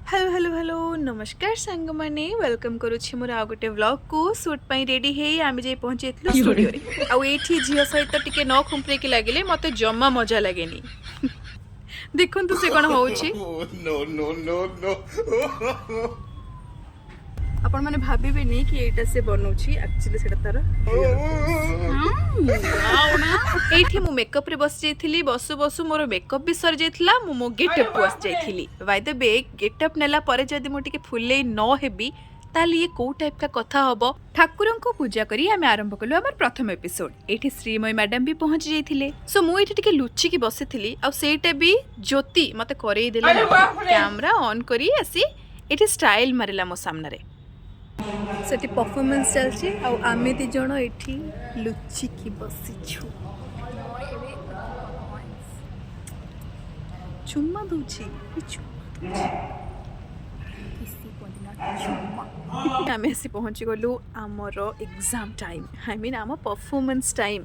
Hello hello hello नमस्कार सांग मैंने वेलकम करुच्छी मोर आ गोटे व्लॉग को शूट पाई रेडी हे आमे जे पहुंची स्टूडियो रे आ एठी झियो सहित टिके न खुंपरे के लागिले मते जम्मा मजा लागेनी देखंतु से कोन होउची no, no, no, no. आपण माने भाबिबे नै कि एटा से बनौची एक्चुअली सेटा तार एठी मु मेकअप रे बस जाइथिली बसु बसु मोर मेकअप भी सर जाइथिला मु गेटअप बस जाइथिली बाय द वे गेटअप नेला परे जदी मु टिके फुले न हेबी ताली ये को टाइप का कथा हबो ठाकुरन को पूजा करी आमे आरंभ कलु हमर प्रथम एपिसोड एठी श्रीमय मैडम भी पहुंच जाइथिले सो मु एठी टिके लुच्ची की बसिथिली आ सेटा भी ज्योति मते करई देला कैमरा ऑन करी आसी एठी स्टाइल मारिला मो सामने रे सेठी परफॉर्मेंस चलची आ आमे दी जण एठी लुच्ची की बसिछु चुम्मा दूची आमे आसी पहुँची गलु आमर एग्जाम टाइम आई मीन आम परफॉर्मेंस टाइम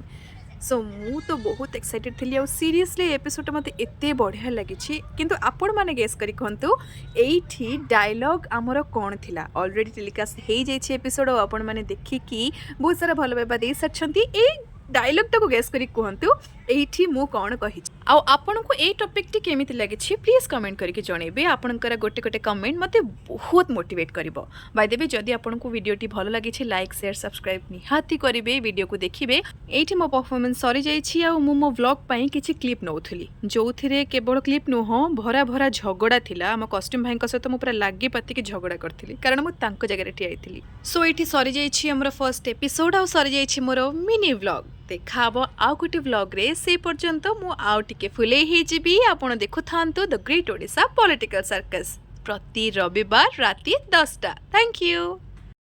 सो मु तो बहुत एक्साइटेड थी आ सीरियसली एपिसोड मत एते बढ़िया लगी किंतु आपण माने गेस करी कहतु एठी डायलॉग आमर कौन थिला ऑलरेडी टेलीकास्ट हो जाइए एपिसोड और आपण माने देखिकी बहुत सारा भल पाइबा दे सारछंती ए डायलॉग टाको गेस करी कहतु एठी मु कौन कहि आ आपण को ए टॉपिक टी केमिति लागि छि प्लीज कमेंट करके जणेबे आपनकर गोटे गोटे कमेंट मते बहुत मोटिवेट करिवो बाय देबे जदि आपण को वीडियो टी भलो लागि छि लाइक शेयर सब्सक्राइब निहाती करिवे वीडियो को देखिबे एठी मो परफॉर्मेंस सरी जाई छि आ मो व्लॉग पई किछि क्लिप नौथली जोथिरे केवल क्लिप नुह भरा भरा झगड़ा थिला हम कॉस्ट्यूम भाई सहित मु पूरा लागि पाती के झगड़ा करथिली कारण मु तांको जगह रे ठियाइथिली सो एठी सरी जाई छि हमर फर्स्ट एपिसोड आ सरी जाई छि मोर मिनी व्लॉग देखा आउ गोटे व्लॉग रे से पर्यंत मु आउ टिके फुले ही जीबी आपण देखु थांतु the great Odisha political circus प्रति रविवार राति 10टा थैंक यू।